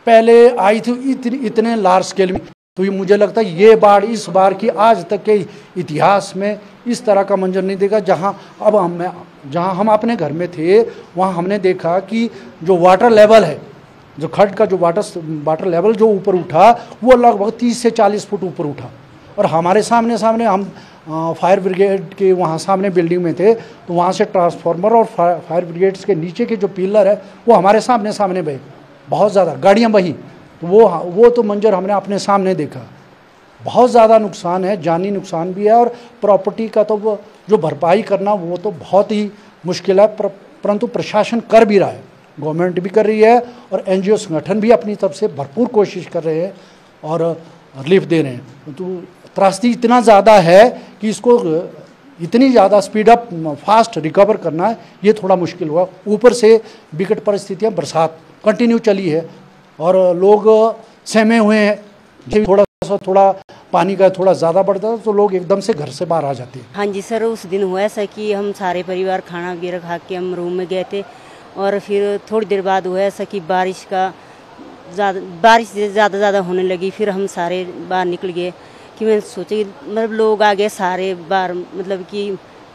पहले आई थी इतने लार्ज स्केल में, तो ये मुझे लगता है ये बाढ़ इस बार की आज तक के इतिहास में इस तरह का मंजर नहीं देखा। जहाँ हम अपने घर में थे वहाँ हमने देखा कि जो वाटर लेवल है, जो खड्ड का जो वाटर लेवल जो ऊपर उठा वो लगभग 30 से 40 फुट ऊपर उठा। और हमारे सामने हम फायर ब्रिगेड के वहाँ सामने बिल्डिंग में थे, तो वहाँ से ट्रांसफार्मर और फायर ब्रिगेड के नीचे के जो पिलर है वो हमारे सामने बहे, बहुत ज़्यादा गाड़ियाँ बही। तो वो तो मंजर हमने अपने सामने देखा। बहुत ज़्यादा नुकसान है, जानी नुकसान भी है, और प्रॉपर्टी का तो जो भरपाई करना वो तो बहुत ही मुश्किल है, परंतु प्रशासन कर भी रहा है, गवर्नमेंट भी कर रही है और एनजीओ संगठन भी अपनी तरफ से भरपूर कोशिश कर रहे हैं और रिलीफ दे रहे हैं। तो त्रासदी इतना ज़्यादा है कि इसको इतनी ज़्यादा स्पीड अप फास्ट रिकवर करना है ये थोड़ा मुश्किल हुआ। ऊपर से विकट परिस्थितियाँ, बरसात कंटिन्यू चली है और लोग सहमे हुए हैं। थोड़ा पानी का थोड़ा ज़्यादा बढ़ता है तो लोग एकदम से घर से बाहर आ जाते हैं। हाँ जी सर, उस दिन हुआ ऐसा कि हम सारे परिवार खाना वगैरह खा के हम रूम में गए थे, और फिर थोड़ी देर बाद हुआ ऐसा कि बारिश ज़्यादा होने लगी। फिर हम सारे बाहर निकल गए कि मैंने सोचा मतलब लोग आ गए सारे बाहर, मतलब कि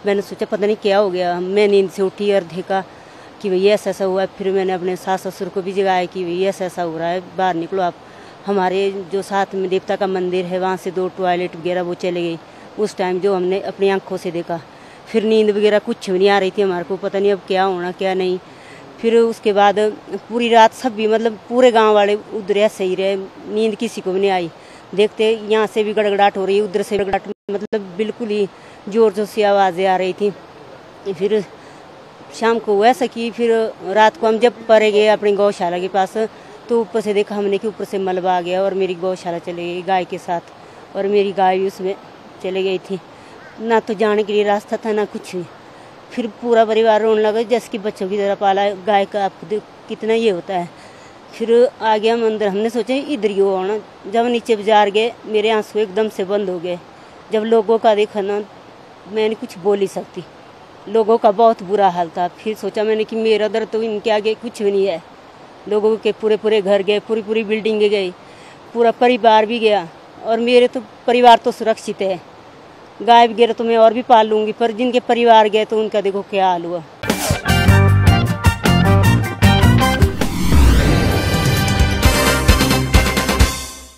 मैंने सोचा पता नहीं क्या हो गया। मैं नींद से उठी और देखा कि भैया ऐसा हुआ है। फिर मैंने अपने सास ससुर को भी जगाया कि भैया ऐसा हो रहा है, बाहर निकलो आप। हमारे जो साथ में देवता का मंदिर है वहाँ से 2 टॉयलेट वगैरह वो चले गई उस टाइम, जो हमने अपनी आंखों से देखा। फिर नींद वगैरह कुछ भी नहीं आ रही थी हमारे को, पता नहीं अब क्या होना क्या नहीं। फिर उसके बाद पूरी रात सब भी मतलब पूरे गांव वाले उधर ऐसे ही रहे, नींद किसी को भी नहीं आई। देखते यहाँ से भी गड़गड़ाहट हो रही है, उधर से गड़गड़ाहट, मतलब बिल्कुल ही जोर से आवाज़ें आ रही थी। फिर शाम को ऐसा कि फिर रात को हम जब परे गए अपनी गौशाला के पास, तो ऊपर से देखा हमने कि ऊपर से मलबा आ गया और मेरी गौशाला चली गई गाय के साथ, और मेरी गाय भी उसमें चली गई थी। ना तो जाने के लिए रास्ता था ना कुछ भी। फिर पूरा परिवार रोने लगा जैसे कि बच्चों की तरह पाला गाय का, आपको कितना ये होता है। फिर आ गया हम अंदर, हमने सोचा इधर ही हो आना। जब नीचे बाजार गए मेरे आंसू एकदम से बंद हो गए। जब लोगों का देखा ना, मैंने कुछ बोल ही सकती, लोगों का बहुत बुरा हाल था। फिर सोचा मैंने कि मेरा दर्द तो इनके आगे कुछ भी नहीं है। लोगों के पूरे घर गए, पूरी बिल्डिंग गई, पूरा परिवार भी गया। और मेरे तो परिवार तो सुरक्षित है, गाय वगैरह तो मैं और भी पाल लूँगी, पर जिनके परिवार गए तो उनका देखो क्या हाल हुआ।